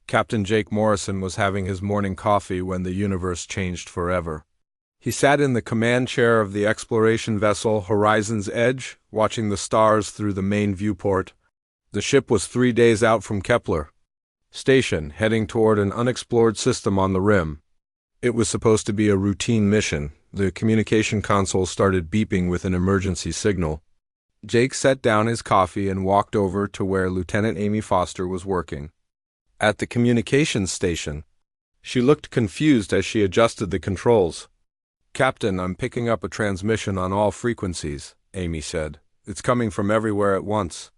Captain Jake Morrison was having his morning coffee when the universe changed forever. He sat in the command chair of the exploration vessel Horizon's Edge, watching the stars through the main viewport. The ship was 3 days out from Kepler Station, heading toward an unexplored system on the rim. It was supposed to be a routine mission. The communication console started beeping with an emergency signal. Jake set down his coffee and walked over to where Lieutenant Amy Foster was working. At the communications station, she looked confused as she adjusted the controls. "Captain, I'm picking up a transmission on all frequencies," Amy said. "It's coming from everywhere at once.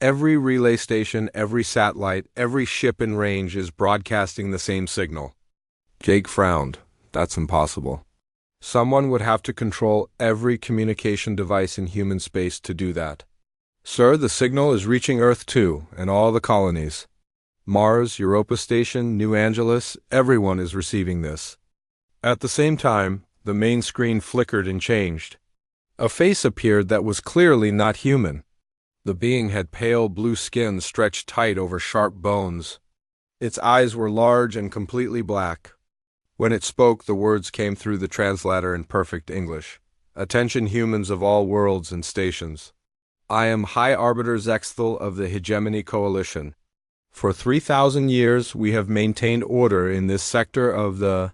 Every relay station, every satellite, every ship in range is broadcasting the same signal." Jake frowned. "That's impossible. Someone would have to control every communication device in human space to do that." "Sir, the signal is reaching Earth too, and all the colonies. Mars, Europa Station, New Angeles, everyone is receiving this." At the same time, the main screen flickered and changed. A face appeared that was clearly not human. The being had pale blue skin stretched tight over sharp bones. Its eyes were large and completely black. When it spoke, the words came through the translator in perfect English. "Attention humans of all worlds and stations. I am High Arbiter Zexthal of the Hegemony Coalition. For 3,000 years we have maintained order in this sector of the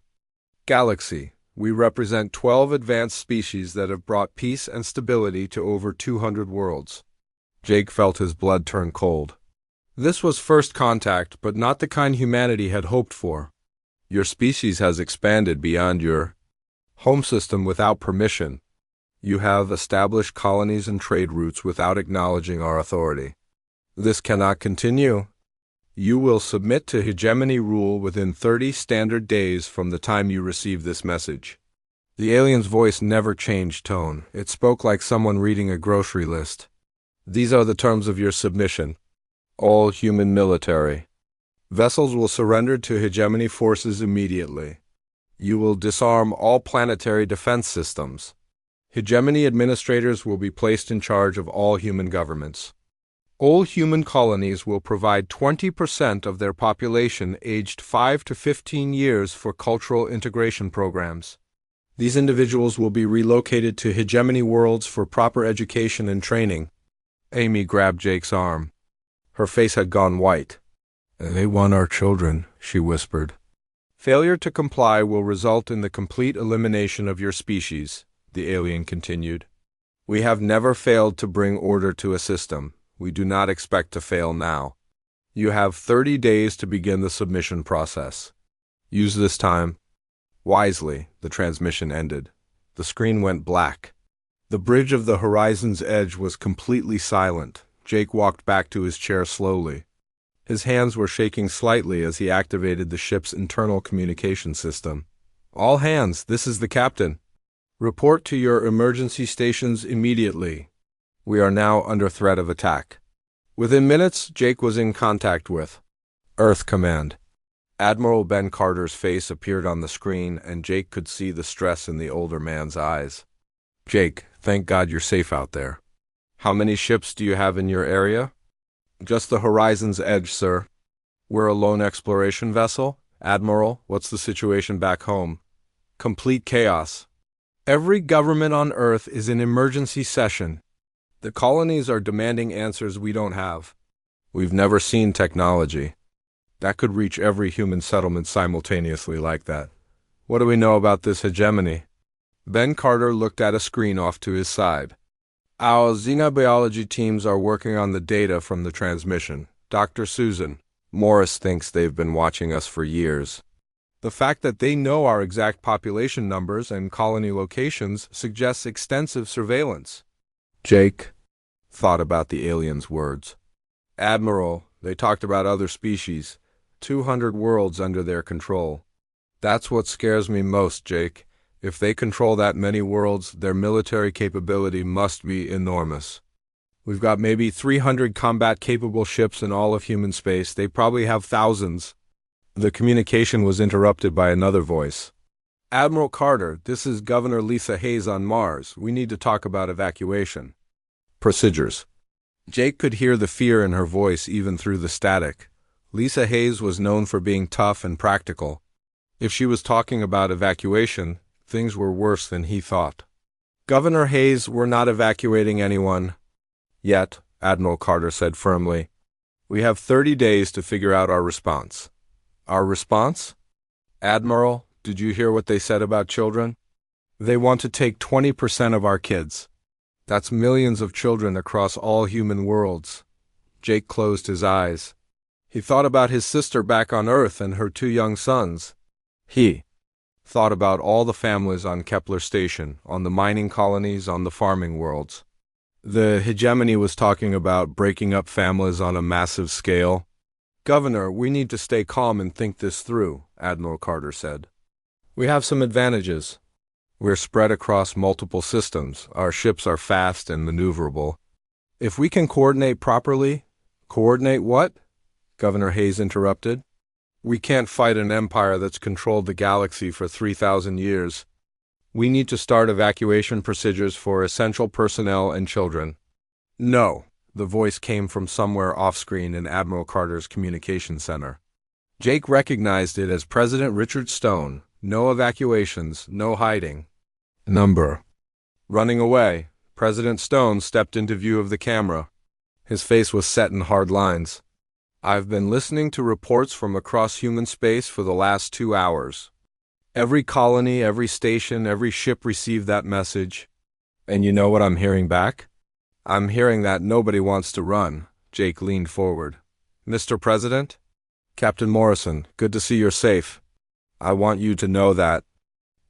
galaxy. We represent 12 advanced species that have brought peace and stability to over 200 worlds." Jake felt his blood turn cold. This was first contact, but not the kind humanity had hoped for. "Your species has expanded beyond your home system without permission. You have established colonies and trade routes without acknowledging our authority. This cannot continue. You will submit to hegemony rule within 30 standard days from the time you receive this message." The alien's voice never changed tone. It spoke like someone reading a grocery list. "These are the terms of your submission. All human military vessels will surrender to hegemony forces immediately. You will disarm all planetary defense systems. Hegemony administrators will be placed in charge of all human governments. All human colonies will provide 20% of their population aged 5 to 15 years for cultural integration programs. These individuals will be relocated to hegemony worlds for proper education and training." Amy grabbed Jake's arm. Her face had gone white. "They want our children," she whispered. "Failure to comply will result in the complete elimination of your species," the alien continued. "We have never failed to bring order to a system. We do not expect to fail now. You have 30 days to begin the submission process. Use this time wisely." The transmission ended. The screen went black. The bridge of the Horizon's Edge was completely silent. Jake walked back to his chair slowly. His hands were shaking slightly as he activated the ship's internal communication system. "All hands, this is the captain. Report to your emergency stations immediately. We are now under threat of attack." Within minutes, Jake was in contact with Earth Command. Admiral Ben Carter's face appeared on the screen, and Jake could see the stress in the older man's eyes. "Jake, thank God you're safe out there. How many ships do you have in your area?" "Just the Horizon's Edge, sir." "We're a lone exploration vessel?" "Admiral, what's the situation back home?" "Complete chaos. Every government on Earth is in emergency session. The colonies are demanding answers we don't have. We've never seen technology that could reach every human settlement simultaneously like that. What do we know about this hegemony?" Ben Carter looked at a screen off to his side. "Our xenobiology teams are working on the data from the transmission. Dr. Susan Morris thinks they've been watching us for years. The fact that they know our exact population numbers and colony locations suggests extensive surveillance." Jake thought about the alien's words. "Admiral, they talked about other species, 200 worlds under their control. That's what scares me most, Jake. If they control that many worlds, their military capability must be enormous. We've got maybe 300 combat-capable ships in all of human space. They probably have thousands." The communication was interrupted by another voice. "Admiral Carter, this is Governor Lisa Hayes on Mars. We need to talk about evacuation procedures." Jake could hear the fear in her voice even through the static. Lisa Hayes was known for being tough and practical. If she was talking about evacuation, things were worse than he thought. Governor Hayes, we're not evacuating anyone. Yet, Admiral Carter said firmly. We have 30 days to figure out our response. Our response? Admiral, did you hear what they said about children? They want to take 20% of our kids. That's millions of children across all human worlds. Jake closed his eyes. He thought about his sister back on Earth and her 2 young sons. He thought about all the families on Kepler Station, on the mining colonies, on the farming worlds. The hegemony was talking about breaking up families on a massive scale. Governor, we need to stay calm and think this through, Admiral Carter said. We have some advantages. We're spread across multiple systems. Our ships are fast and maneuverable. If we can coordinate properly— Coordinate what? Governor Hayes interrupted. We can't fight an empire that's controlled the galaxy for 3,000 years. We need to start evacuation procedures for essential personnel and children. No, the voice came from somewhere off-screen in Admiral Carter's communication center. Jake recognized it as President Richard Stone. No evacuations, no hiding. Number. Running away, President Stone stepped into view of the camera. His face was set in hard lines. I've been listening to reports from across human space for the last 2 hours. Every colony, every station, every ship received that message. And you know what I'm hearing back? I'm hearing that nobody wants to run. Jake leaned forward. Mr. President? Captain Morrison, good to see you're safe. I want you to know that.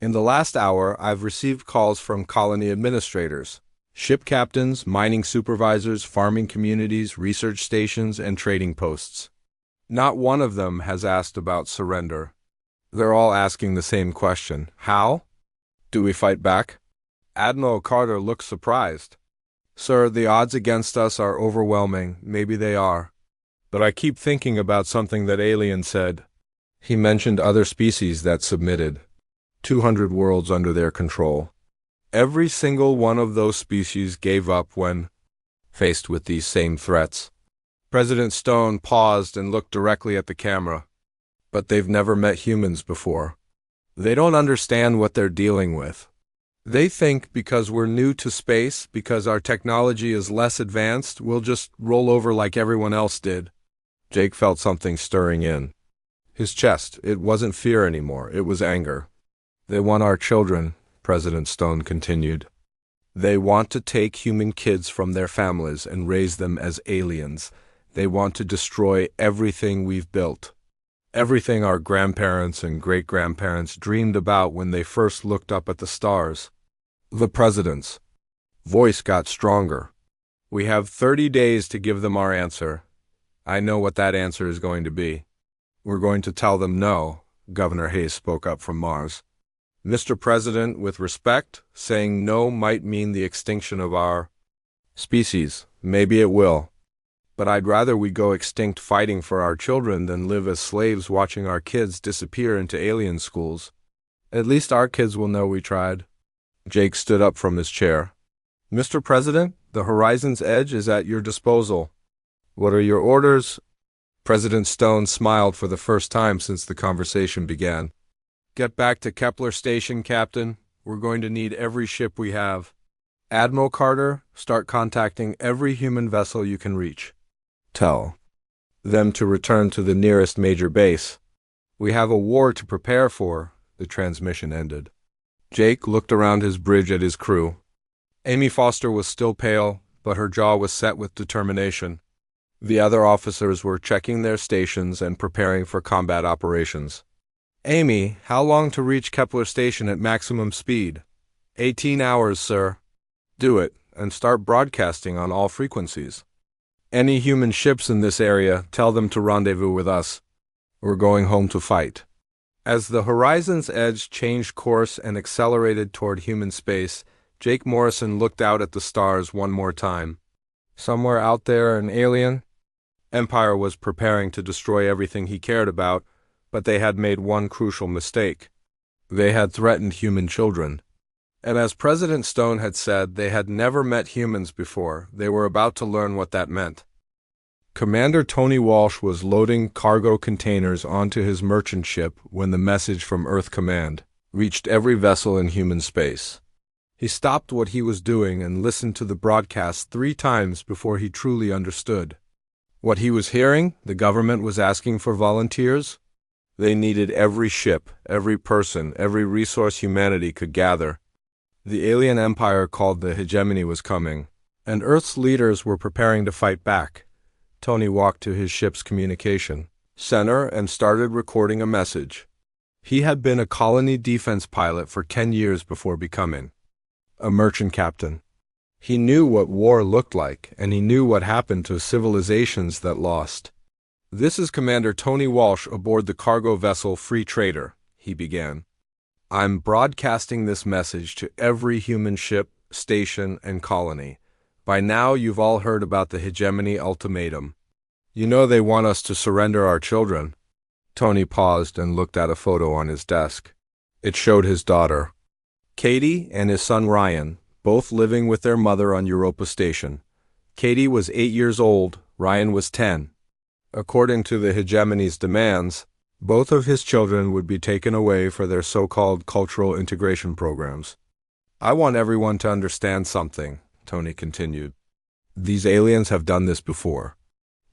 In the last hour, I've received calls from colony administrators, ship captains, mining supervisors, farming communities, research stations, and trading posts. Not one of them has asked about surrender. They're all asking the same question. How? Do we fight back? Admiral Carter looked surprised. Sir, the odds against us are overwhelming. Maybe they are. But I keep thinking about something that Alien said. He mentioned other species that submitted. 200 worlds under their control. Every single one of those species gave up when faced with these same threats. President Stone paused and looked directly at the camera. But they've never met humans before. They don't understand what they're dealing with. They think because we're new to space, because our technology is less advanced, we'll just roll over like everyone else did. Jake felt something stirring in his chest. It wasn't fear anymore, it was anger. They want our children, President Stone continued. They want to take human kids from their families and raise them as aliens. They want to destroy everything we've built. Everything our grandparents and great-grandparents dreamed about when they first looked up at the stars. The president's voice got stronger. We have 30 days to give them our answer. I know what that answer is going to be. We're going to tell them no, Governor Hayes spoke up from Mars. Mr. President, with respect, saying no might mean the extinction of our species. Maybe it will. But I'd rather we go extinct fighting for our children than live as slaves watching our kids disappear into alien schools. At least our kids will know we tried. Jake stood up from his chair. Mr. President, the horizon's edge is at your disposal. What are your orders? President Stone smiled for the first time since the conversation began. Get back to Kepler Station, Captain. We're going to need every ship we have. Admiral Carter, start contacting every human vessel you can reach. Tell them to return to the nearest major base. We have a war to prepare for. The transmission ended. Jake looked around his bridge at his crew. Amy Foster was still pale, but her jaw was set with determination. The other officers were checking their stations and preparing for combat operations. Amy, how long to reach Kepler Station at maximum speed? 18 hours, sir. Do it, and start broadcasting on all frequencies. Any human ships in this area, tell them to rendezvous with us. We're going home to fight. As the horizon's edge changed course and accelerated toward human space, Jake Morrison looked out at the stars one more time. Somewhere out there, an alien? Empire was preparing to destroy everything he cared about, but they had made one crucial mistake. They had threatened human children. And as President Stone had said, they had never met humans before. They were about to learn what that meant. Commander Tony Walsh was loading cargo containers onto his merchant ship when the message from Earth Command reached every vessel in human space. He stopped what he was doing and listened to the broadcast 3 times before he truly understood. What he was hearing, the government was asking for volunteers. They needed every ship, every person, every resource humanity could gather. The alien empire called the hegemony was coming, and Earth's leaders were preparing to fight back. Tony walked to his ship's communication center and started recording a message. He had been a colony defense pilot for 10 years before becoming a merchant captain. He knew what war looked like, and he knew what happened to civilizations that lost. "This is Commander Tony Walsh aboard the cargo vessel Free Trader," he began. "I'm broadcasting this message to every human ship, station, and colony. By now you've all heard about the hegemony ultimatum. You know they want us to surrender our children." Tony paused and looked at a photo on his desk. It showed his daughter, Katie, and his son Ryan, both living with their mother on Europa Station. Katie was 8 years old, Ryan was 10. According to the hegemony's demands, both of his children would be taken away for their so-called cultural integration programs. "I want everyone to understand something," Tony continued. "These aliens have done this before.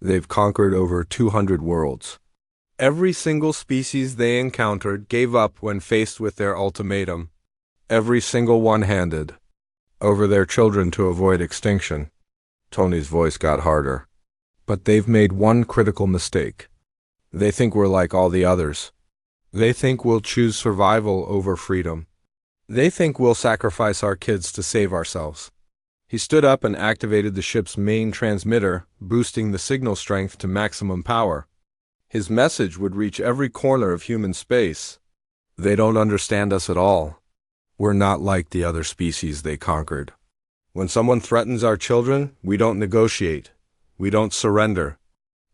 They've conquered over 200 worlds. Every single species they encountered gave up when faced with their ultimatum. Every single one-handed over their children to avoid extinction." Tony's voice got harder. "But they've made one critical mistake. They think we're like all the others. They think we'll choose survival over freedom. They think we'll sacrifice our kids to save ourselves." He stood up and activated the ship's main transmitter, boosting the signal strength to maximum power. His message would reach every corner of human space. "They don't understand us at all. We're not like the other species they conquered. When someone threatens our children, we don't negotiate. We don't surrender.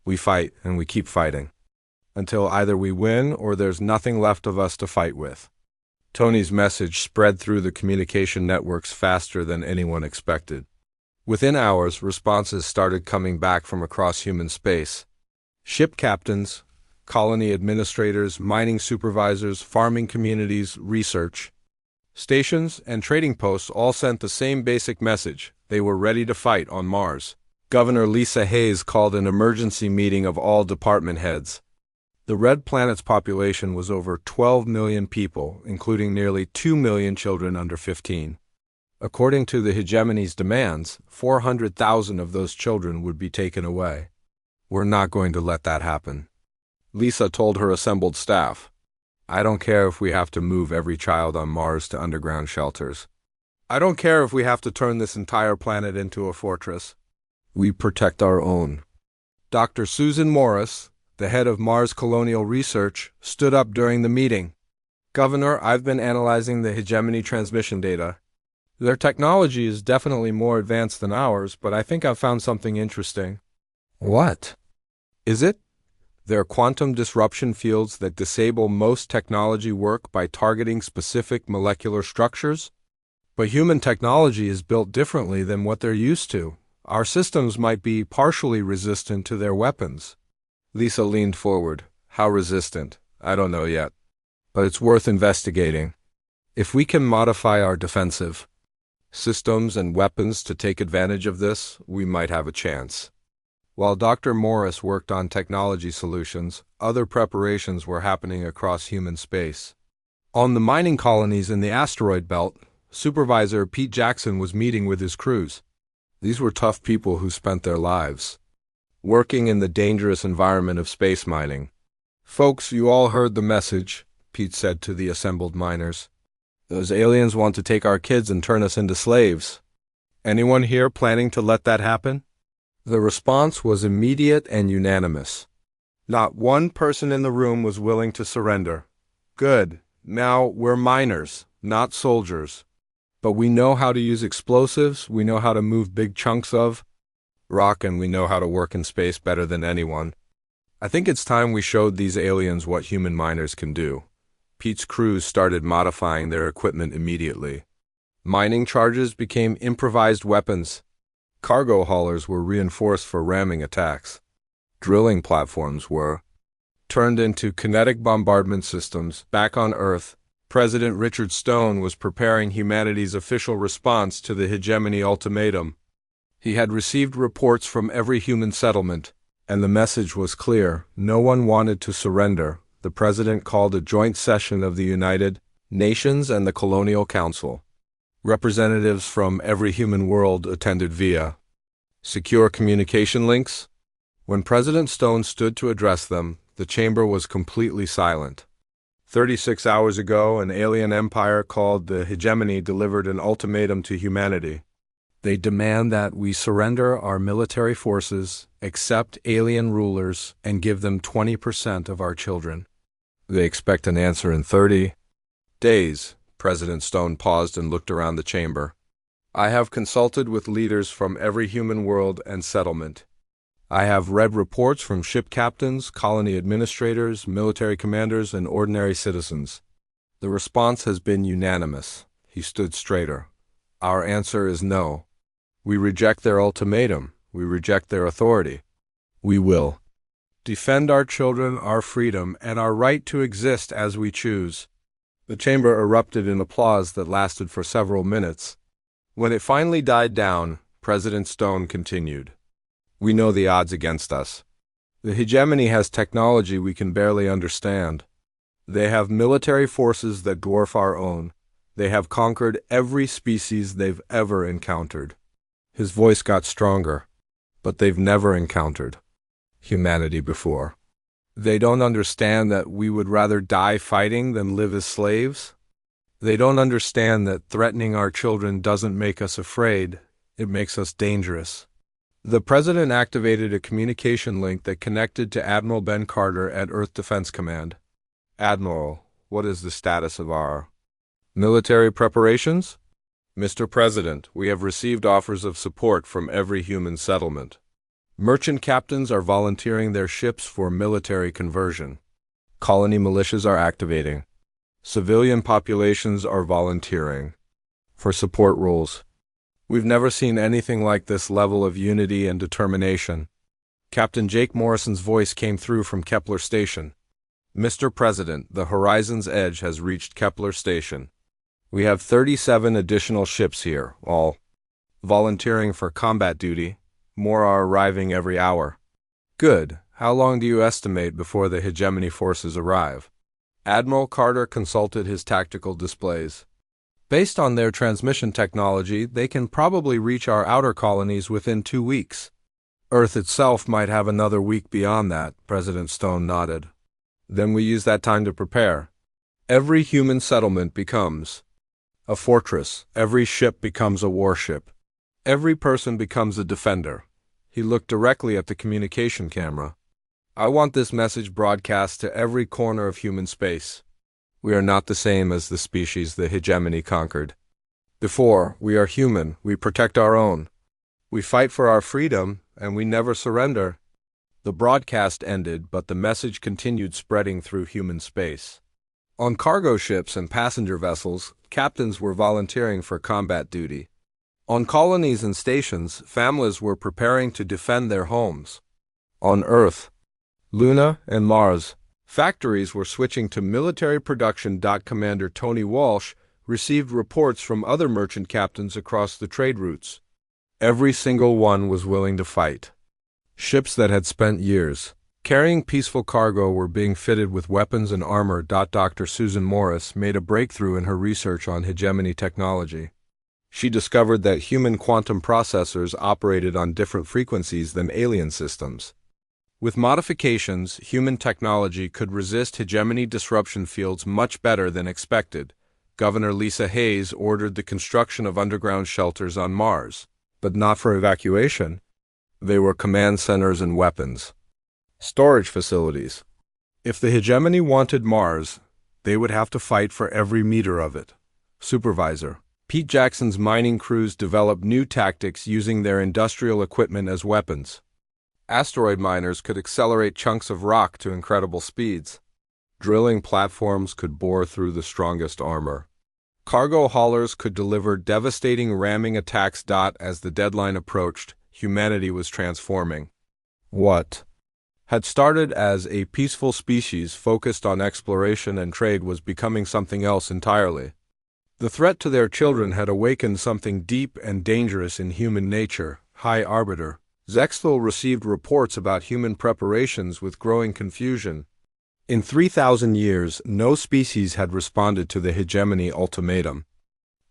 We fight, and we keep fighting, until either we win or there's nothing left of us to fight with." Tony's message spread through the communication networks faster than anyone expected. Within hours, responses started coming back from across human space. Ship captains, colony administrators, mining supervisors, farming communities, research stations, and trading posts all sent the same basic message: they were ready to fight on Mars. Governor Lisa Hayes called an emergency meeting of all department heads. The Red Planet's population was over 12 million people, including nearly 2 million children under 15. According to the hegemony's demands, 400,000 of those children would be taken away. "We're not going to let that happen," Lisa told her assembled staff. "I don't care if we have to move every child on Mars to underground shelters. I don't care if we have to turn this entire planet into a fortress. We protect our own." Dr. Susan Morris, the head of Mars Colonial Research, stood up during the meeting. "Governor, I've been analyzing the hegemony transmission data. Their technology is definitely more advanced than ours, but I think I've found something interesting." "What is it?" "Their quantum disruption fields that disable most technology work by targeting specific molecular structures. But human technology is built differently than what they're used to. Our systems might be partially resistant to their weapons." Lisa leaned forward. "How resistant? I don't know yet. But it's worth investigating. If we can modify our defensive systems and weapons to take advantage of this, we might have a chance." While Dr. Morris worked on technology solutions, other preparations were happening across human space. On the mining colonies in the asteroid belt, Supervisor Pete Jackson was meeting with his crews. These were tough people who spent their lives working in the dangerous environment of space mining. "Folks, you all heard the message," Pete said to the assembled miners. "Those aliens want to take our kids and turn us into slaves. Anyone here planning to let that happen?" The response was immediate and unanimous. Not one person in the room was willing to surrender. "Good. Now, we're miners, not soldiers. But we know how to use explosives, we know how to move big chunks of rock, and we know how to work in space better than anyone. I think it's time we showed these aliens what human miners can do." Pete's crews started modifying their equipment immediately. Mining charges became improvised weapons. Cargo haulers were reinforced for ramming attacks. Drilling platforms were turned into kinetic bombardment systems. Back on Earth, President Richard Stone was preparing humanity's official response to the hegemony ultimatum. He had received reports from every human settlement, and the message was clear: no one wanted to surrender. The president called a joint session of the United Nations and the Colonial Council. Representatives from every human world attended via secure communication links. When President Stone stood to address them, the chamber was completely silent. 36 hours ago, an alien empire called the Hegemony delivered an ultimatum to humanity. They demand that we surrender our military forces, accept alien rulers, and give them 20% of our children. They expect an answer in 30 days. President Stone paused and looked around the chamber. I have consulted with leaders from every human world and settlement. I have read reports from ship captains, colony administrators, military commanders, and ordinary citizens. The response has been unanimous. He stood straighter. Our answer is no. We reject their ultimatum. We reject their authority. We will defend our children, our freedom, and our right to exist as we choose. The chamber erupted in applause that lasted for several minutes. When it finally died down, President Stone continued. We know the odds against us. The hegemony has technology we can barely understand. They have military forces that dwarf our own. They have conquered every species they've ever encountered. His voice got stronger. But they've never encountered humanity before. They don't understand that we would rather die fighting than live as slaves. They don't understand that threatening our children doesn't make us afraid, it makes us dangerous. The president activated a communication link that connected to Admiral Ben Carter at Earth Defense Command. Admiral, what is the status of our military preparations? Mr. President, we have received offers of support from every human settlement. Merchant captains are volunteering their ships for military conversion. Colony militias are activating. Civilian populations are volunteering for support roles. We've never seen anything like this level of unity and determination. Captain Jake Morrison's voice came through from Kepler Station. Mr. President, the Horizon's Edge has reached Kepler Station. We have 37 additional ships here, all volunteering for combat duty. More are arriving every hour. Good. How long do you estimate before the hegemony forces arrive? Admiral Carter consulted his tactical displays. Based on their transmission technology, they can probably reach our outer colonies within 2 weeks. Earth itself might have another week beyond that, President Stone nodded. Then we use that time to prepare. Every human settlement becomes a fortress. Every ship becomes a warship. Every person becomes a defender. He looked directly at the communication camera. I want this message broadcast to every corner of human space. We are not the same as the species the hegemony conquered. Before, we are human, we protect our own. We fight for our freedom, and we never surrender. The broadcast ended, but the message continued spreading through human space. On cargo ships and passenger vessels, captains were volunteering for combat duty. On colonies and stations, families were preparing to defend their homes. On Earth, Luna, and Mars, factories were switching to military production. Commander Tony Walsh received reports from other merchant captains across the trade routes. Every single one was willing to fight. Ships that had spent years carrying peaceful cargo were being fitted with weapons and armor. Dr. Susan Morris made a breakthrough in her research on hegemony technology. She discovered that human quantum processors operated on different frequencies than alien systems. With modifications, human technology could resist hegemony disruption fields much better than expected. Governor Lisa Hayes ordered the construction of underground shelters on Mars, but not for evacuation. They were command centers and weapons storage facilities. If the hegemony wanted Mars, they would have to fight for every meter of it. Supervisor Pete Jackson's mining crews developed new tactics using their industrial equipment as weapons. Asteroid miners could accelerate chunks of rock to incredible speeds. Drilling platforms could bore through the strongest armor. Cargo haulers could deliver devastating ramming attacks. As the deadline approached, humanity was transforming. What had started as a peaceful species focused on exploration and trade was becoming something else entirely. The threat to their children had awakened something deep and dangerous in human nature. High Arbiter Zexthel received reports about human preparations with growing confusion. In 3,000 years, no species had responded to the hegemony ultimatum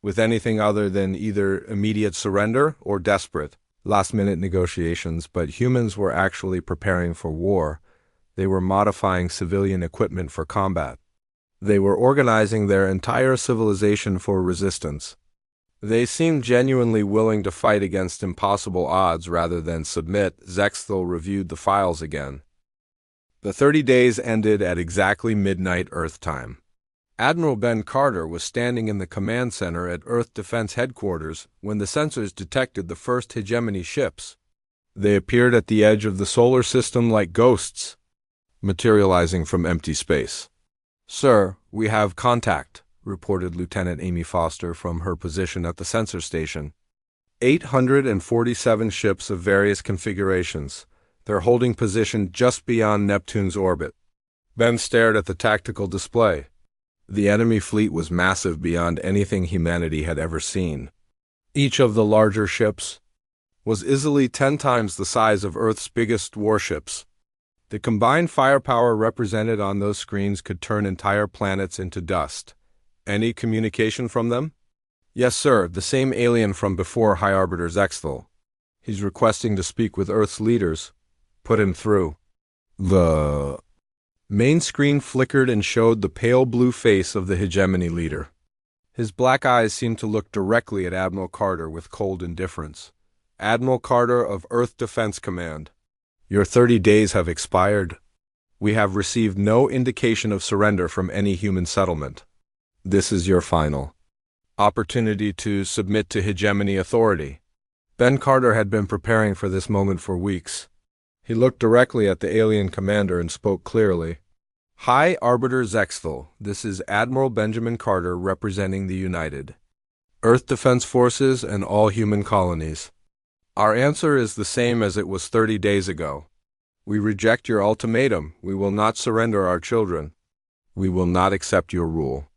with anything other than either immediate surrender or desperate, last-minute negotiations, but humans were actually preparing for war. They were modifying civilian equipment for combat. They were organizing their entire civilization for resistance. They seemed genuinely willing to fight against impossible odds rather than submit. Zexthel reviewed the files again. The 30 days ended at exactly midnight Earth time. Admiral Ben Carter was standing in the command center at Earth Defense Headquarters when the sensors detected the first hegemony ships. They appeared at the edge of the solar system like ghosts, materializing from empty space. "Sir, we have contact," reported Lieutenant Amy Foster from her position at the sensor station. 847 ships of various configurations. They're holding position just beyond Neptune's orbit. Ben stared at the tactical display. The enemy fleet was massive beyond anything humanity had ever seen. Each of the larger ships was easily 10 times the size of Earth's biggest warships. The combined firepower represented on those screens could turn entire planets into dust. Any communication from them? "Yes, sir, the same alien from before, High Arbiter Zexthel. He's requesting to speak with Earth's leaders. Put him through." The main screen flickered and showed the pale blue face of the hegemony leader. His black eyes seemed to look directly at Admiral Carter with cold indifference. "Admiral Carter of Earth Defense Command. Your 30 days have expired. We have received no indication of surrender from any human settlement. This is your final opportunity to submit to hegemony authority." Ben Carter had been preparing for this moment for weeks. He looked directly at the alien commander and spoke clearly. "High Arbiter Zexthel, this is Admiral Benjamin Carter representing the United Earth Defense Forces and all human colonies. Our answer is the same as it was 30 days ago. We reject your ultimatum. We will not surrender our children. We will not accept your rule.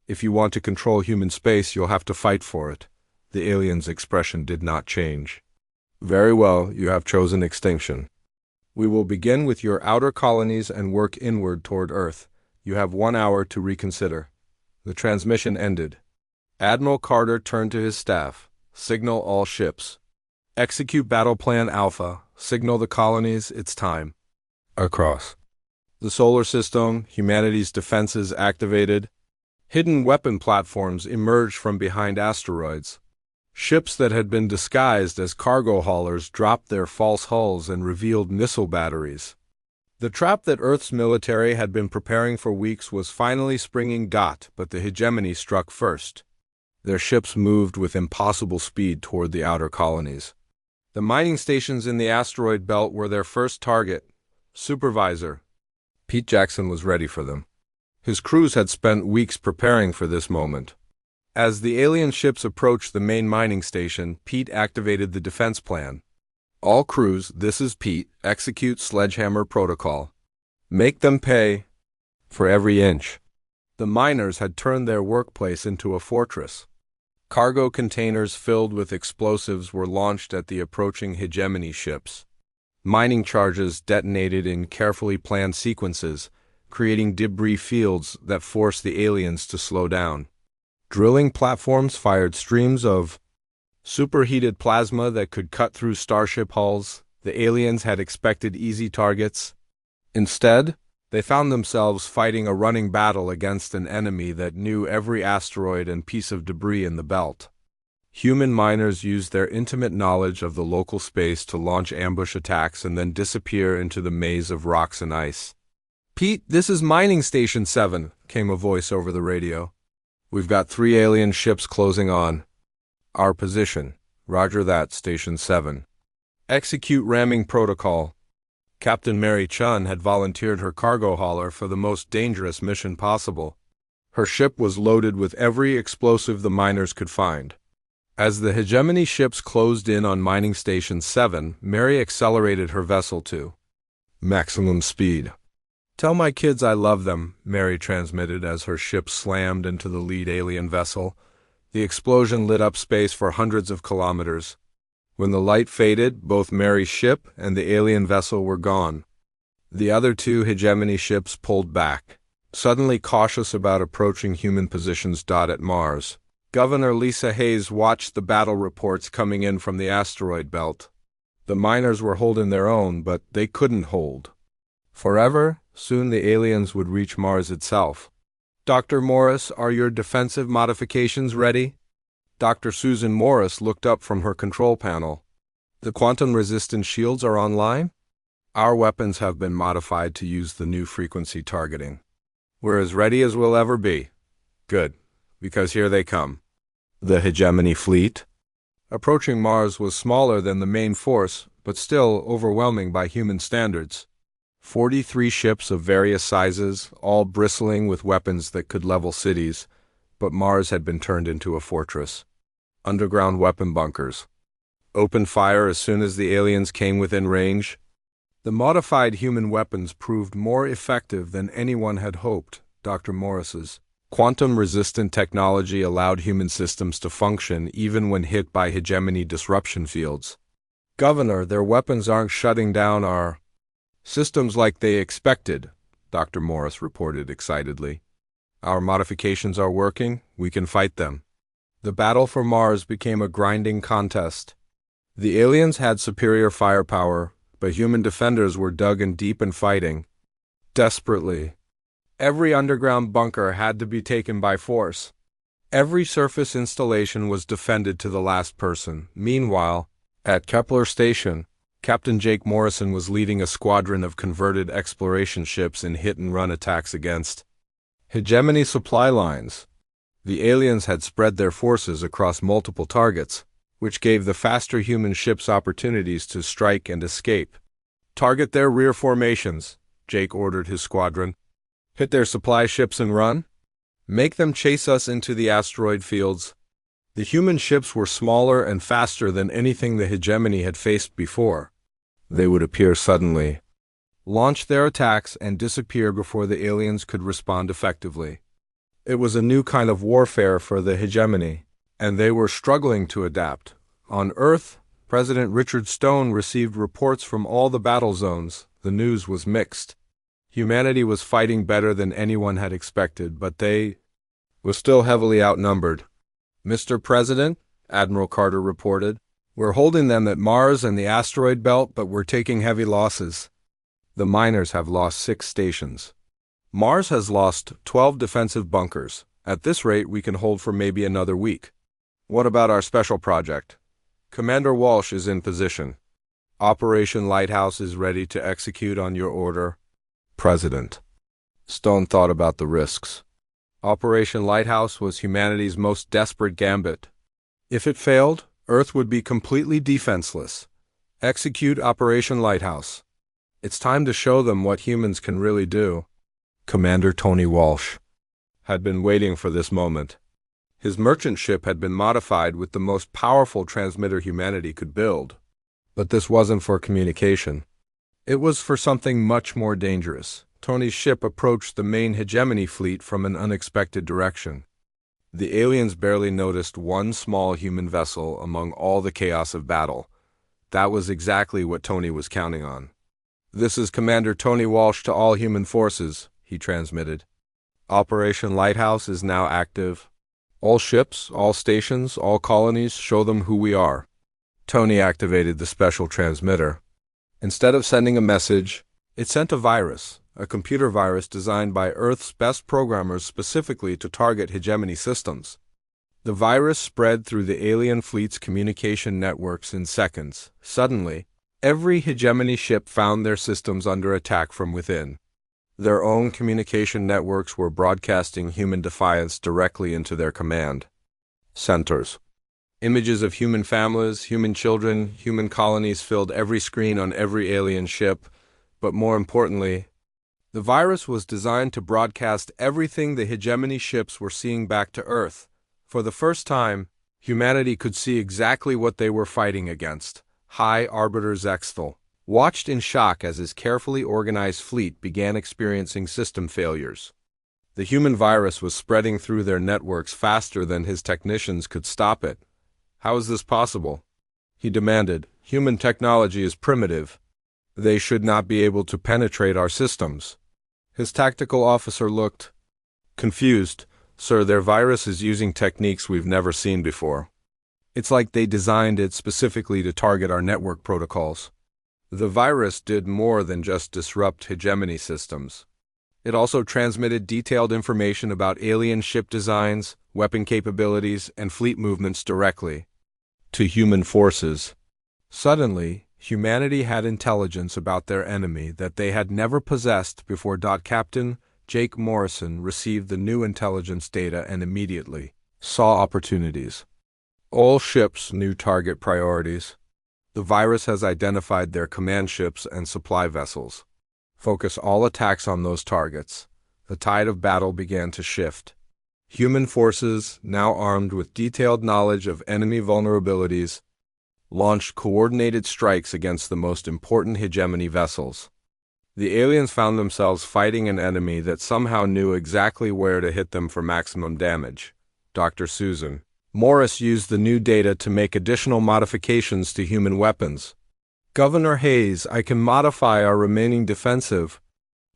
If you want to control human space, you'll have to fight for it." The alien's expression did not change. "Very well, you have chosen extinction. We will begin with your outer colonies and work inward toward Earth. You have 1 hour to reconsider." The transmission ended. Admiral Carter turned to his staff. "Signal all ships. Execute Battle Plan Alpha. Signal the colonies. It's time." Across the solar system, humanity's defenses activated. Hidden weapon platforms emerged from behind asteroids. Ships that had been disguised as cargo haulers dropped their false hulls and revealed missile batteries. The trap that Earth's military had been preparing for weeks was finally springing. But the hegemony struck first. Their ships moved with impossible speed toward the outer colonies. The mining stations in the asteroid belt were their first target. Supervisor Pete Jackson was ready for them. His crews had spent weeks preparing for this moment. As the alien ships approached the main mining station, Pete activated the defense plan. "All crews, this is Pete. Execute Sledgehammer Protocol. Make them pay for every inch." The miners had turned their workplace into a fortress. Cargo containers filled with explosives were launched at the approaching hegemony ships. Mining charges detonated in carefully planned sequences, creating debris fields that forced the aliens to slow down. Drilling platforms fired streams of superheated plasma that could cut through starship hulls. The aliens had expected easy targets. Instead, they found themselves fighting a running battle against an enemy that knew every asteroid and piece of debris in the belt. Human miners used their intimate knowledge of the local space to launch ambush attacks and then disappear into the maze of rocks and ice. "Pete, this is Mining Station 7, came a voice over the radio. "We've got 3 alien ships closing on our position." "Roger that, Station 7. Execute ramming protocol." Captain Mary Chun had volunteered her cargo hauler for the most dangerous mission possible. Her ship was loaded with every explosive the miners could find. As the hegemony ships closed in on Mining Station 7, Mary accelerated her vessel to Maximum speed. Tell my kids I love them, Mary transmitted as her ship slammed into the lead alien vessel. The explosion lit up space for hundreds of kilometers. When the light faded, both Mary's ship and the alien vessel were gone. The other two hegemony ships pulled back, suddenly cautious about approaching human positions. At Mars, Governor Lisa Hayes watched the battle reports coming in from the asteroid belt. The miners were holding their own, but they couldn't hold forever. Soon the aliens would reach Mars itself. Dr. Morris, are your defensive modifications ready? Dr. Susan Morris looked up from her control panel. The quantum-resistant shields are online? Our weapons have been modified to use the new frequency targeting. We're as ready as we'll ever be. Good, because here they come. The hegemony fleet? Approaching Mars was smaller than the main force, but still overwhelming by human standards. 43 ships of various sizes, all bristling with weapons that could level cities, but Mars had been turned into a fortress. Underground weapon bunkers. Open fire as soon as the aliens came within range. The modified human weapons proved more effective than anyone had hoped. Dr. Morris's quantum-resistant technology allowed human systems to function even when hit by hegemony disruption fields. Governor, their weapons aren't shutting down our systems like they expected, Dr. Morris reported excitedly. Our modifications are working. We can fight them. The battle for Mars became a grinding contest. The aliens had superior firepower, but human defenders were dug in deep and fighting desperately. Every underground bunker had to be taken by force. Every surface installation was defended to the last person. Meanwhile, at Kepler Station, Captain Jake Morrison was leading a squadron of converted exploration ships in hit-and-run attacks against hegemony supply lines. The aliens had spread their forces across multiple targets, which gave the faster human ships opportunities to strike and escape. Target their rear formations, Jake ordered his squadron. Hit their supply ships and run. Make them chase us into the asteroid fields. The human ships were smaller and faster than anything the hegemony had faced before. They would appear suddenly, launch their attacks, and disappear before the aliens could respond effectively. It was a new kind of warfare for the hegemony, and they were struggling to adapt. On Earth, President Richard Stone received reports from all the battle zones. The news was mixed. Humanity was fighting better than anyone had expected, but they were still heavily outnumbered. Mr. President, Admiral Carter reported, we're holding them at Mars and the asteroid belt, but we're taking heavy losses. The miners have lost 6 stations. Mars has lost 12 defensive bunkers. At this rate, we can hold for maybe another week. What about our special project? Commander Walsh is in position. Operation Lighthouse is ready to execute on your order. President. Stone thought about the risks. Operation Lighthouse was humanity's most desperate gambit. If it failed, Earth would be completely defenseless. Execute Operation Lighthouse. It's time to show them what humans can really do. Commander Tony Walsh had been waiting for this moment. His merchant ship had been modified with the most powerful transmitter humanity could build. But this wasn't for communication. It was for something much more dangerous. Tony's ship approached the main hegemony fleet from an unexpected direction. The aliens barely noticed one small human vessel among all the chaos of battle. That was exactly what Tony was counting on. This is Commander Tony Walsh to all human forces, he transmitted. Operation Lighthouse is now active. All ships, all stations, all colonies, show them who we are. Tony activated the special transmitter. Instead of sending a message, it sent a virus, a computer virus designed by Earth's best programmers specifically to target hegemony systems. The virus spread through the alien fleet's communication networks in seconds. Suddenly, every hegemony ship found their systems under attack from within. Their own communication networks were broadcasting human defiance directly into their command centers. Images of human families, human children, human colonies filled every screen on every alien ship, but more importantly, the virus was designed to broadcast everything the hegemony ships were seeing back to Earth. For the first time, humanity could see exactly what they were fighting against. High Arbiter Zexthal. watched in shock as his carefully organized fleet began experiencing system failures. The human virus was spreading through their networks faster than his technicians could stop it. How is this possible? He demanded. Human technology is primitive. They should not be able to penetrate our systems. His tactical officer looked confused. Sir, their virus is using techniques we've never seen before. It's like they designed it specifically to target our network protocols. The virus did more than just disrupt hegemony systems. It also transmitted detailed information about alien ship designs, weapon capabilities, and fleet movements directly to human forces. Suddenly, humanity had intelligence about their enemy that they had never possessed before. Captain Jake Morrison received the new intelligence data and immediately saw opportunities. All ships knew target priorities. The virus has identified their command ships and supply vessels. Focus all attacks on those targets. The tide of battle began to shift. Human forces, now armed with detailed knowledge of enemy vulnerabilities, launched coordinated strikes against the most important hegemony vessels. The aliens found themselves fighting an enemy that somehow knew exactly where to hit them for maximum damage. Dr. Susan Morris used the new data to make additional modifications to human weapons. Governor Hayes, I can modify our remaining defensive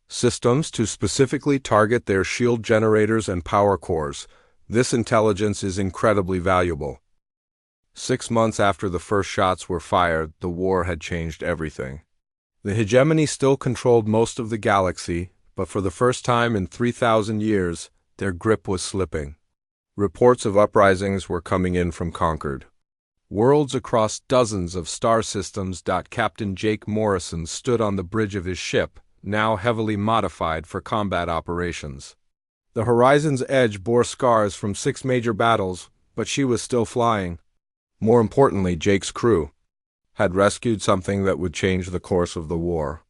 systems to specifically target their shield generators and power cores. This intelligence is incredibly valuable. 6 months after the first shots were fired, the war had changed everything. The hegemony still controlled most of the galaxy, but for the first time in 3,000 years, their grip was slipping. Reports of uprisings were coming in from conquered worlds across dozens of star systems. Captain Jake Morrison stood on the bridge of his ship, now heavily modified for combat operations. The horizon's edge bore scars from 6 major battles, but she was still flying. More importantly, Jake's crew had rescued something that would change the course of the war.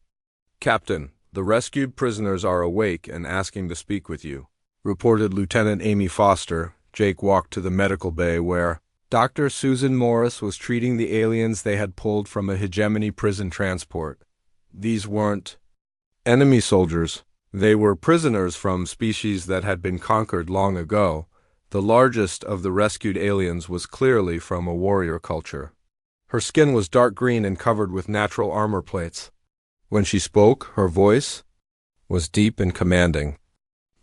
Captain, the rescued prisoners are awake and asking to speak with you, reported Lieutenant Amy Foster. Jake walked to the medical bay where Dr. Susan Morris was treating the aliens they had pulled from a hegemony prison transport. These weren't enemy soldiers. They were prisoners from species that had been conquered long ago. The largest of the rescued aliens was clearly from a warrior culture. Her skin was dark green and covered with natural armor plates. When she spoke, her voice was deep and commanding.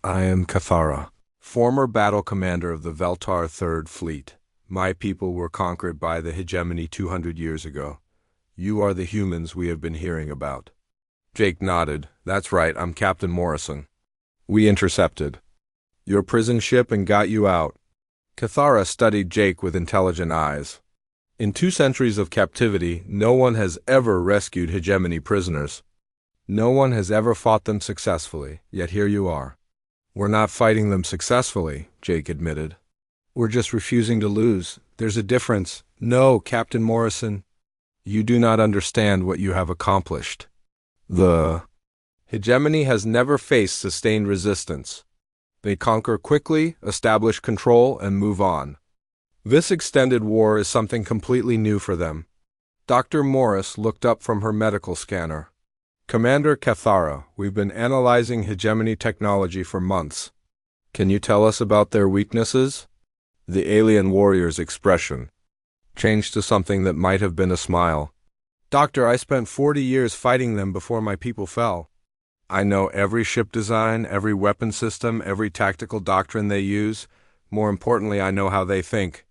I am Cathara, former battle commander of the Veltar Third Fleet. My people were conquered by the hegemony 200 years ago. You are the humans we have been hearing about. Jake nodded. That's right, I'm Captain Morrison. We intercepted your prison ship and got you out. Cathara studied Jake with intelligent eyes. In 2 centuries of captivity, no one has ever rescued hegemony prisoners. No one has ever fought them successfully, yet here you are. We're not fighting them successfully, Jake admitted. We're just refusing to lose. There's a difference. No, Captain Morrison, you do not understand what you have accomplished. The hegemony has never faced sustained resistance. They conquer quickly, establish control, and move on. This extended war is something completely new for them. Dr. Morris looked up from her medical scanner. Commander Cathara, we've been analyzing hegemony technology for months. Can you tell us about their weaknesses? The alien warrior's expression changed to something that might have been a smile. Doctor, I spent 40 years fighting them before my people fell. I know every ship design, every weapon system, every tactical doctrine they use. More importantly, I know how they think.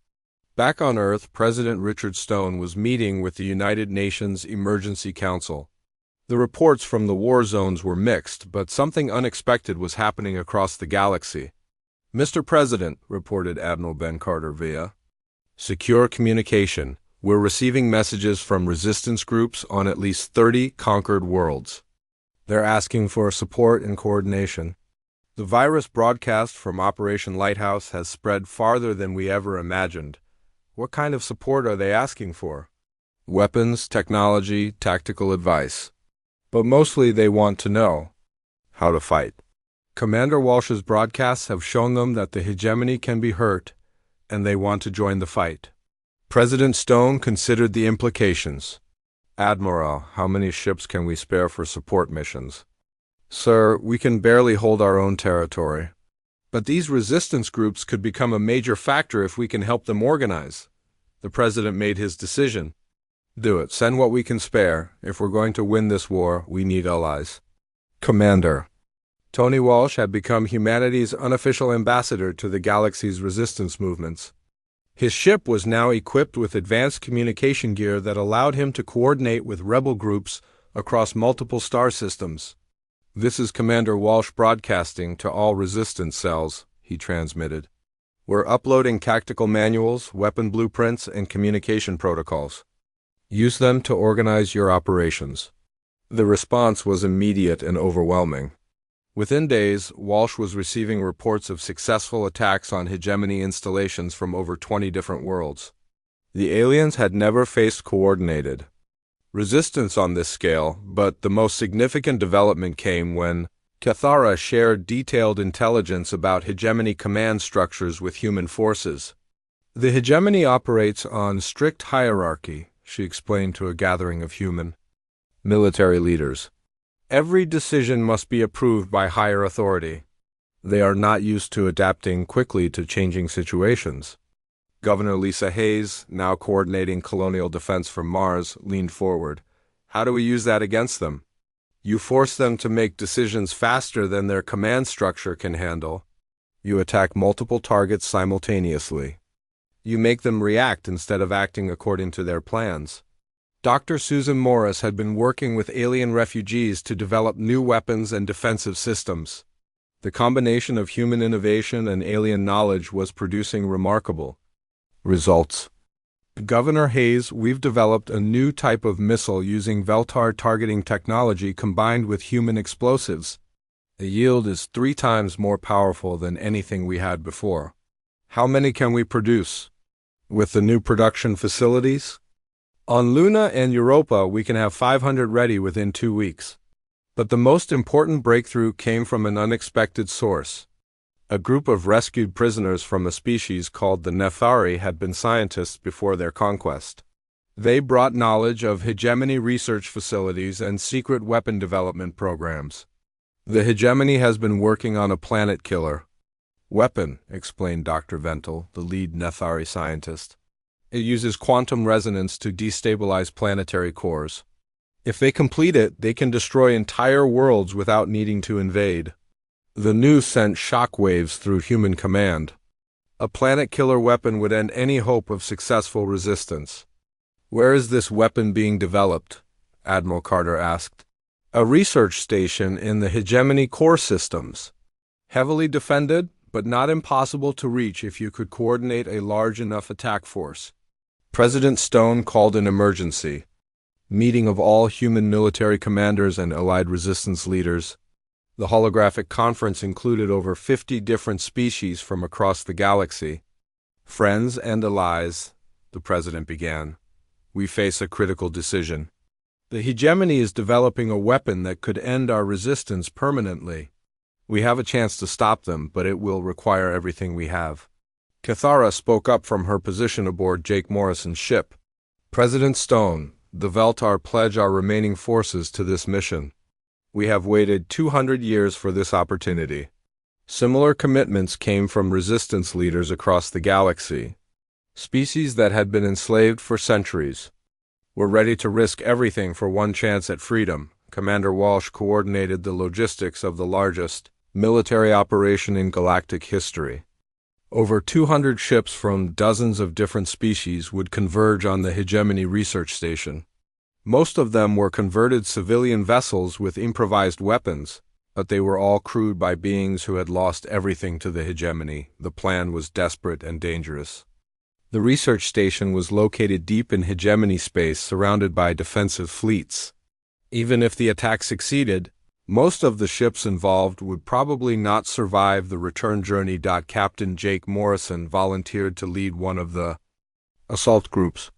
Back on Earth, President Richard Stone was meeting with the United Nations Emergency Council. The reports from the war zones were mixed, but something unexpected was happening across the galaxy. Mr. President, reported Admiral Ben Carter via secure communication, we're receiving messages from resistance groups on at least 30 conquered worlds. They're asking for support and coordination. The virus broadcast from Operation Lighthouse has spread farther than we ever imagined. What kind of support are they asking for? Weapons, technology, tactical advice. But mostly they want to know how to fight. Commander Walsh's broadcasts have shown them that the hegemony can be hurt, and they want to join the fight. President Stone considered the implications. Admiral, how many ships can we spare for support missions? Sir, we can barely hold our own territory. But these resistance groups could become a major factor if we can help them organize. The president made his decision. Do it. Send what we can spare. If we're going to win this war, we need allies. Commander. Tony Walsh had become humanity's unofficial ambassador to the galaxy's resistance movements. His ship was now equipped with advanced communication gear that allowed him to coordinate with rebel groups across multiple star systems. This is Commander Walsh broadcasting to all resistance cells, he transmitted. We're uploading tactical manuals, weapon blueprints, and communication protocols. Use them to organize your operations. The response was immediate and overwhelming. Within days, Walsh was receiving reports of successful attacks on hegemony installations from over 20 different worlds. The aliens had never faced coordinated resistance on this scale, but the most significant development came when Cathara shared detailed intelligence about hegemony command structures with human forces. The hegemony operates on strict hierarchy, she explained to a gathering of human military leaders. Every decision must be approved by higher authority. They are not used to adapting quickly to changing situations. Governor Lisa Hayes, now coordinating colonial defense from Mars, leaned forward. How do we use that against them? You force them to make decisions faster than their command structure can handle. You attack multiple targets simultaneously. You make them react instead of acting according to their plans. Dr. Susan Morris had been working with alien refugees to develop new weapons and defensive systems. The combination of human innovation and alien knowledge was producing remarkable results. Governor Hayes, we've developed a new type of missile using Veltar targeting technology combined with human explosives. The yield is 3 times more powerful than anything we had before. How many can we produce? With the new production facilities? On Luna and Europa, we can have 500 ready within 2 weeks. But the most important breakthrough came from an unexpected source. A group of rescued prisoners from a species called the Nephari had been scientists before their conquest. They brought knowledge of hegemony research facilities and secret weapon development programs. The hegemony has been working on a planet killer weapon, explained Dr. Ventel, the lead Nephari scientist. It uses quantum resonance to destabilize planetary cores. If they complete it, they can destroy entire worlds without needing to invade. The news sent shock waves through human command. A planet-killer weapon would end any hope of successful resistance. Where is this weapon being developed? Admiral Carter asked. A research station in the hegemony core systems. Heavily defended, but not impossible to reach if you could coordinate a large enough attack force. President Stone called an emergency meeting of all human military commanders and allied resistance leaders. The holographic conference included over 50 different species from across the galaxy. Friends and allies, the president began, we face a critical decision. The hegemony is developing a weapon that could end our resistance permanently. We have a chance to stop them, but it will require everything we have. Cathara spoke up from her position aboard Jake Morrison's ship. President Stone, the Veltar pledge our remaining forces to this mission. We have waited 200 years for this opportunity. Similar commitments came from resistance leaders across the galaxy, species that had been enslaved for centuries. We're ready to risk everything for one chance at freedom. Commander Walsh coordinated the logistics of the largest military operation in galactic history. Over 200 ships from dozens of different species would converge on the hegemony research station. Most of them were converted civilian vessels with improvised weapons, but they were all crewed by beings who had lost everything to the hegemony. The plan was desperate and dangerous. The research station was located deep in hegemony space, surrounded by defensive fleets. Even if the attack succeeded, most of the ships involved would probably not survive the return journey. Captain Jake Morrison volunteered to lead one of the assault groups.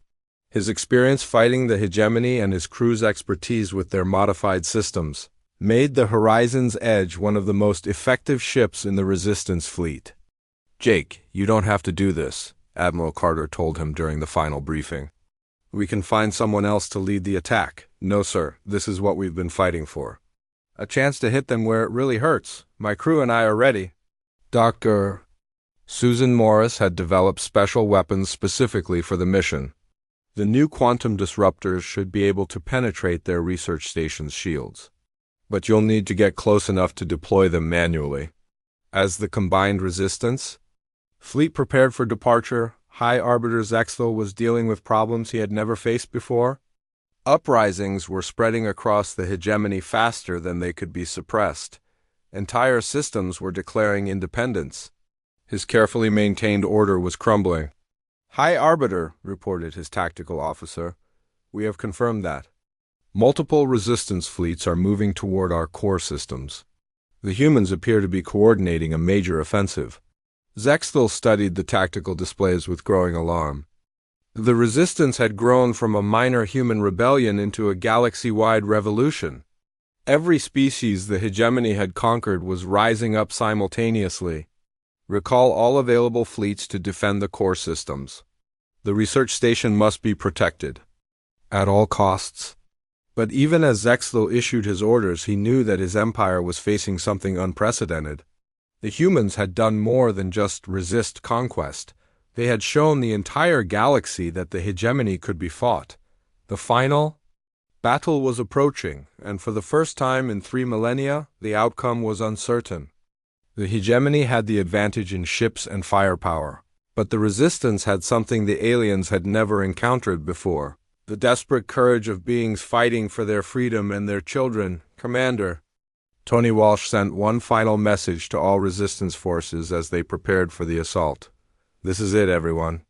His experience fighting the hegemony and his crew's expertise with their modified systems made the Horizon's Edge one of the most effective ships in the resistance fleet. Jake, you don't have to do this, Admiral Carter told him during the final briefing. We can find someone else to lead the attack. No, sir, this is what we've been fighting for. A chance to hit them where it really hurts. My crew and I are ready. Dr. Susan Morris had developed special weapons specifically for the mission. The new quantum disruptors should be able to penetrate their research station's shields. But you'll need to get close enough to deploy them manually. As the combined resistance fleet prepared for departure, High Arbiter Zexthel was dealing with problems he had never faced before. Uprisings were spreading across the hegemony faster than they could be suppressed. Entire systems were declaring independence. His carefully maintained order was crumbling. High Arbiter, reported his tactical officer. We have confirmed that. Multiple resistance fleets are moving toward our core systems. The humans appear to be coordinating a major offensive. Zexthel studied the tactical displays with growing alarm. The resistance had grown from a minor human rebellion into a galaxy-wide revolution. Every species the hegemony had conquered was rising up simultaneously. Recall all available fleets to defend the core systems. The research station must be protected. At all costs. But even as Zexthel issued his orders, he knew that his empire was facing something unprecedented. The humans had done more than just resist conquest. They had shown the entire galaxy that the hegemony could be fought. The final battle was approaching, and for the first time in 3 millennia, the outcome was uncertain. The hegemony had the advantage in ships and firepower, but the resistance had something the aliens had never encountered before. The desperate courage of beings fighting for their freedom and their children. Commander. Tony Walsh sent one final message to all resistance forces as they prepared for the assault. This is it, everyone.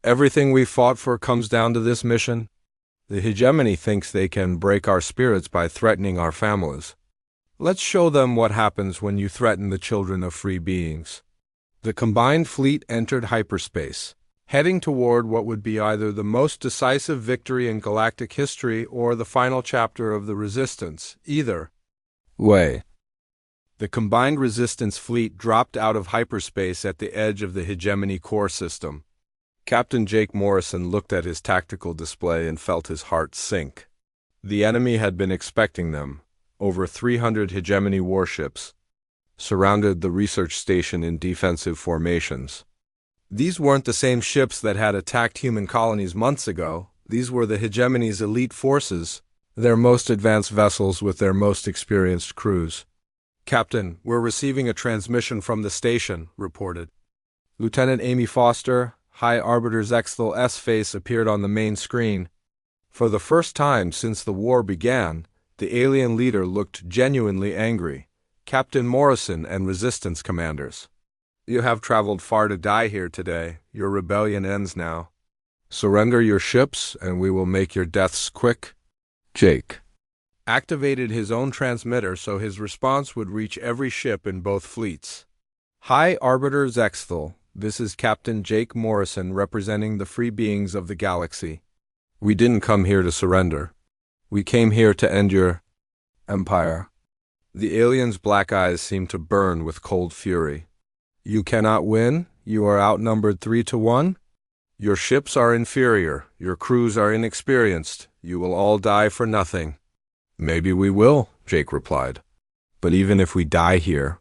Everything we fought for comes down to this mission. The hegemony thinks they can break our spirits by threatening our families. Let's show them what happens when you threaten the children of free beings. The combined fleet entered hyperspace, heading toward what would be either the most decisive victory in galactic history or the final chapter of the Resistance. Either way. The combined resistance fleet dropped out of hyperspace at the edge of the hegemony core system. Captain Jake Morrison looked at his tactical display and felt his heart sink. The enemy had been expecting them. Over 300 hegemony warships surrounded the research station in defensive formations. These weren't the same ships that had attacked human colonies months ago. These were the hegemony's elite forces, their most advanced vessels with their most experienced crews. Captain, we're receiving a transmission from the station, reported. Lieutenant Amy Foster, High Arbiter Zexthel's face appeared on the main screen. For the first time since the war began, the alien leader looked genuinely angry. Captain Morrison and Resistance commanders. You have traveled far to die here today. Your rebellion ends now. Surrender your ships, and we will make your deaths quick. Jake activated his own transmitter so his response would reach every ship in both fleets. High Arbiter Zexthel, this is Captain Jake Morrison representing the free beings of the galaxy. We didn't come here to surrender. We came here to end your empire. The alien's black eyes seemed to burn with cold fury. You cannot win? You are outnumbered 3-1? Your ships are inferior. Your crews are inexperienced. You will all die for nothing. Maybe we will, Jake replied. But even if we die here,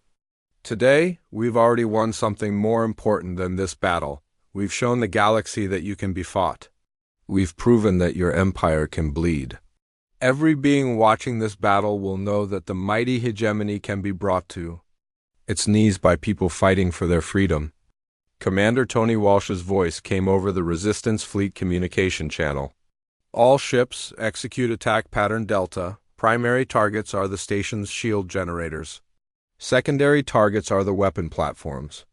today, we've already won something more important than this battle. We've shown the galaxy that you can be fought. We've proven that your empire can bleed. Every being watching this battle will know that the mighty hegemony can be brought to its knees by people fighting for their freedom. Commander Tony Walsh's voice came over the Resistance Fleet communication channel. All ships execute attack pattern Delta. Primary targets are the station's shield generators. Secondary targets are the weapon platforms.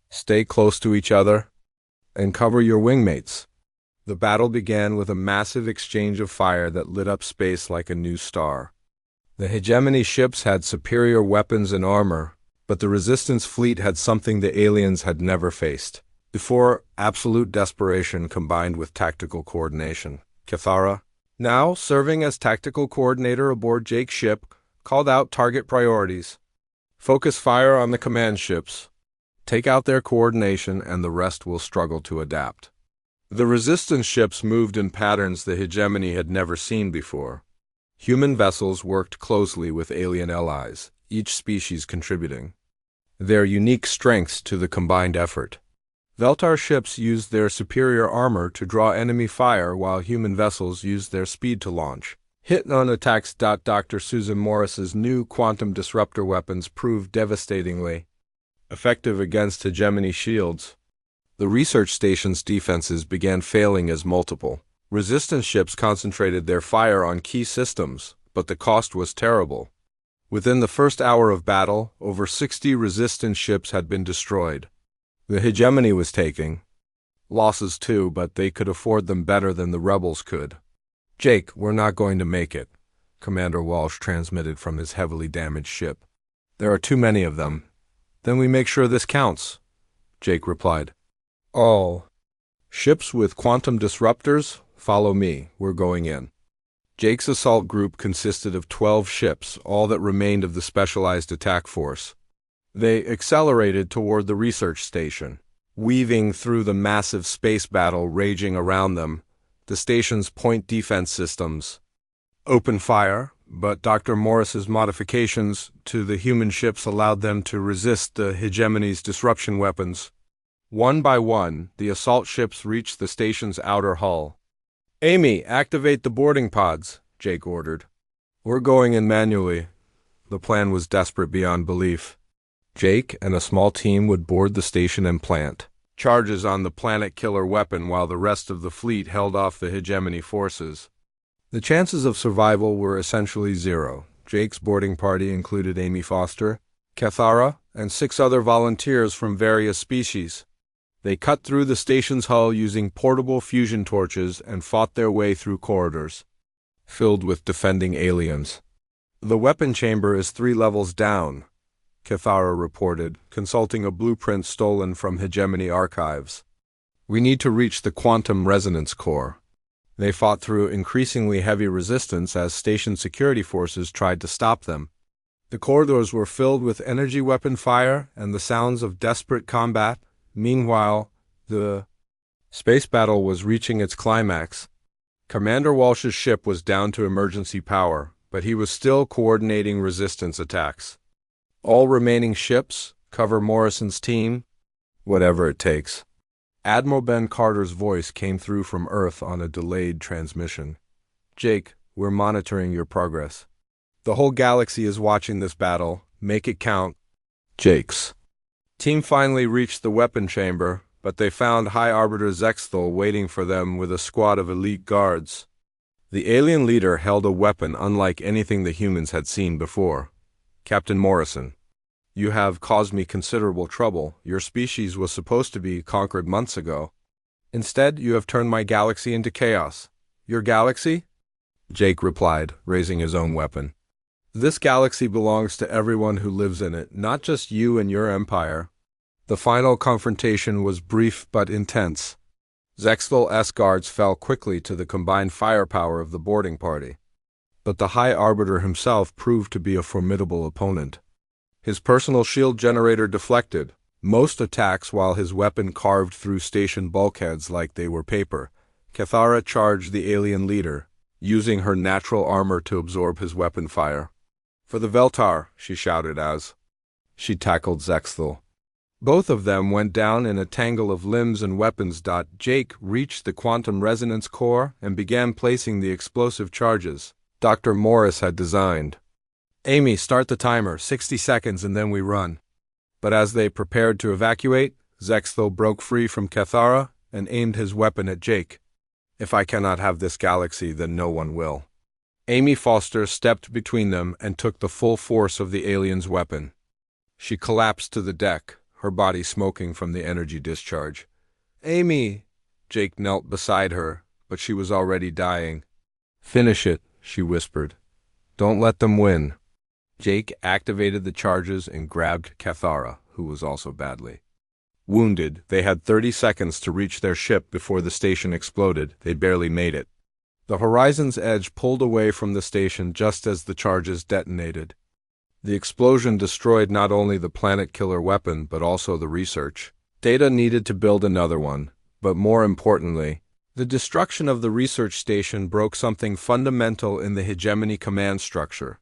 Stay close to each other and cover your wingmates. The battle began with a massive exchange of fire that lit up space like a new star. The hegemony ships had superior weapons and armor, but the Resistance fleet had something the aliens had never faced before: absolute desperation combined with tactical coordination. Cathara, now serving as tactical coordinator aboard Jake's ship, called out target priorities. Focus fire on the command ships. Take out their coordination and the rest will struggle to adapt. The resistance ships moved in patterns the hegemony had never seen before. Human vessels worked closely with alien allies, each species contributing their unique strengths to the combined effort. Veltar ships used their superior armor to draw enemy fire while human vessels used their speed to launch. Hit-on attacks. Dr. Susan Morris's new quantum disruptor weapons proved devastatingly effective against hegemony shields. The research station's defenses began failing as multiple resistance ships concentrated their fire on key systems, but the cost was terrible. Within the first hour of battle, over 60 resistance ships had been destroyed. The hegemony was taking losses too, but they could afford them better than the rebels could. "Jake, we're not going to make it," Commander Walsh transmitted from his heavily damaged ship. "There are too many of them." "Then we make sure this counts," Jake replied. "All ships with quantum disruptors, follow me. We're going in." Jake's assault group consisted of 12 ships, all that remained of the specialized attack force. They accelerated toward the research station, weaving through the massive space battle raging around them. The station's point defense systems opened fire, but Dr. Morris's modifications to the human ships allowed them to resist the hegemony's disruption weapons. One by one, the assault ships reached the station's outer hull. "Amy, activate the boarding pods," Jake ordered. "We're going in manually." The plan was desperate beyond belief. Jake and a small team would board the station and plant charges on the planet-killer weapon while the rest of the fleet held off the hegemony forces. The chances of survival were essentially zero. Jake's boarding party included Amy Foster, Cathara, and 6 other volunteers from various species. They cut through the station's hull using portable fusion torches and fought their way through corridors filled with defending aliens. "The weapon chamber is 3 levels down," Cathara reported, consulting a blueprint stolen from hegemony archives. "We need to reach the quantum resonance core." They fought through increasingly heavy resistance as station security forces tried to stop them. The corridors were filled with energy weapon fire and the sounds of desperate combat. Meanwhile, the space battle was reaching its climax. Commander Walsh's ship was down to emergency power, but he was still coordinating resistance attacks. "All remaining ships, cover Morrison's team, whatever it takes." Admiral Ben Carter's voice came through from Earth on a delayed transmission. "Jake, we're monitoring your progress. The whole galaxy is watching this battle. Make it count." Jake's team finally reached the weapon chamber, but they found High Arbiter Zexthal waiting for them with a squad of elite guards. The alien leader held a weapon unlike anything the humans had seen before. "Captain Morrison, you have caused me considerable trouble. Your species was supposed to be conquered months ago. Instead, you have turned my galaxy into chaos." "Your galaxy?" Jake replied, raising his own weapon. "This galaxy belongs to everyone who lives in it, not just you and your empire." The final confrontation was brief but intense. Zexthal's guards fell quickly to the combined firepower of the boarding party. But the High Arbiter himself proved to be a formidable opponent. His personal shield generator deflected most attacks while his weapon carved through station bulkheads like they were paper. Cathara charged the alien leader, using her natural armor to absorb his weapon fire. "For the Veltar," she shouted as she tackled Zexthal. Both of them went down in a tangle of limbs and weapons. Jake reached the quantum resonance core and began placing the explosive charges Dr. Morris had designed. "Amy, start the timer, 60 seconds and then we run." But as they prepared to evacuate, Zexthal broke free from Cathara and aimed his weapon at Jake. "If I cannot have this galaxy, then no one will." Amy Foster stepped between them and took the full force of the alien's weapon. She collapsed to the deck, her body smoking from the energy discharge. "Amy!" Jake knelt beside her, but she was already dying. "Finish it," she whispered. "Don't let them win." Jake activated the charges and grabbed Cathara, who was also badly wounded. They had 30 seconds to reach their ship before the station exploded. They barely made it. The Horizon's Edge pulled away from the station just as the charges detonated. The explosion destroyed not only the planet-killer weapon, but also the research data needed to build another one, But more importantly, the destruction of the research station broke something fundamental in the hegemony command structure.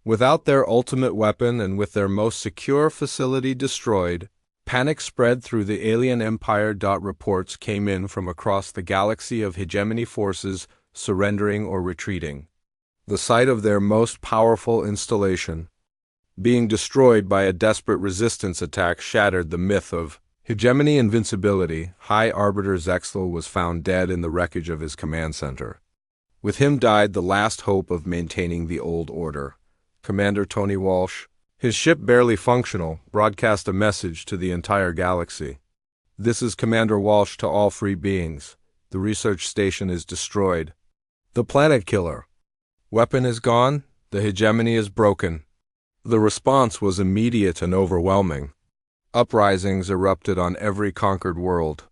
Without their ultimate weapon and with their most secure facility destroyed, panic spread through the alien empire. Reports came in from across the galaxy of hegemony forces surrendering or retreating. The site of their most powerful installation being destroyed by a desperate resistance attack shattered the myth of hegemony invincibility. High Arbiter Zexel was found dead in the wreckage of his command center. With him died the last hope of maintaining the old order. Commander Tony Walsh, his ship barely functional, broadcast a message to the entire galaxy. This is Commander Walsh to all free beings. The research station is destroyed. The planet killer. Weapon is gone. The hegemony is broken. The response was immediate and overwhelming. Uprisings erupted on every conquered world.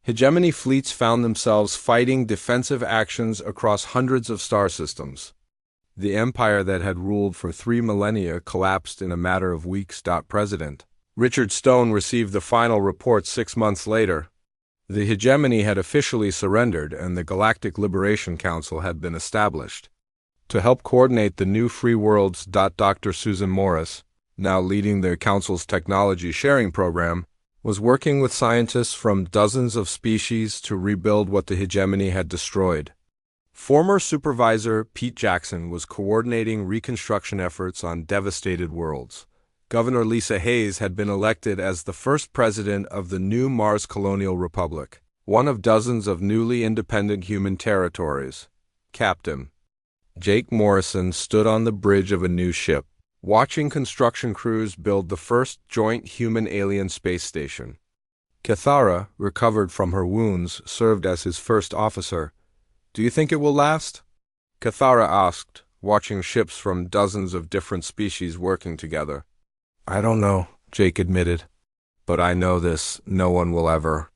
Hegemony fleets found themselves fighting defensive actions across hundreds of star systems. The empire that had ruled for 3 millennia collapsed in a matter of weeks. President Richard Stone received the final report 6 months later. The hegemony had officially surrendered and the Galactic Liberation Council had been established. To help coordinate the new free worlds. Dr. Susan Morris, now leading the Council's technology sharing program, was working with scientists from dozens of species to rebuild what the hegemony had destroyed. Former supervisor Pete Jackson was coordinating reconstruction efforts on devastated worlds. Governor Lisa Hayes had been elected as the first president of the new Mars Colonial Republic, one of dozens of newly independent human territories. Captain Jake Morrison stood on the bridge of a new ship, watching construction crews build the first joint human-alien space station. Cathara, recovered from her wounds, served as his first officer. "Do you think it will last?" Cathara asked, watching ships from dozens of different species working together. "I don't know," Jake admitted. "But I know this, no one will ever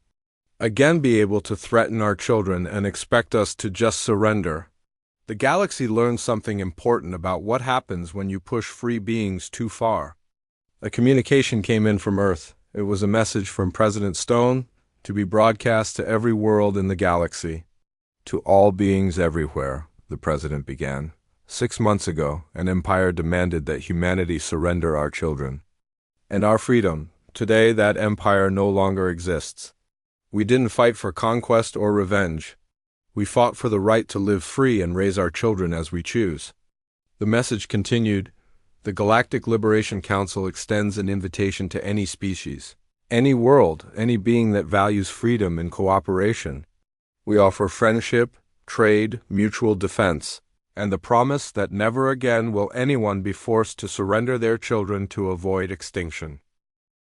again be able to threaten our children and expect us to just surrender." The galaxy learned something important about what happens when you push free beings too far. A communication came in from Earth. It was a message from President Stone to be broadcast to every world in the galaxy. "To all beings everywhere," the president began. 6 months ago, an empire demanded that humanity surrender our children and our freedom. Today, that empire no longer exists. We didn't fight for conquest or revenge. We fought for the right to live free and raise our children as we choose. The message continued. The Galactic Liberation Council extends an invitation to any species, any world, any being that values freedom and cooperation. We offer friendship, trade, mutual defense, and the promise that never again will anyone be forced to surrender their children to avoid extinction.